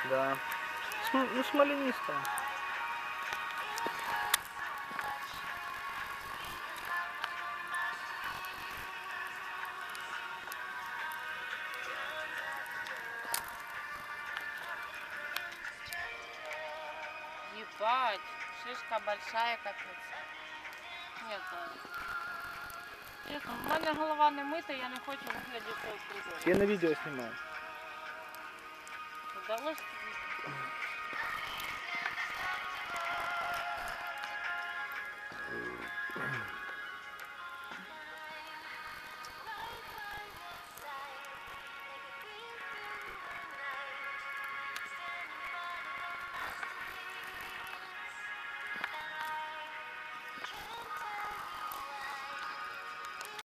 Да. Ну, смоленистая. Ебать, шишка большая капець. Ні, чесно, в мене голова не мита, я не хочу виглядати в приборі. Я на видео снимаю. Удалось тобі?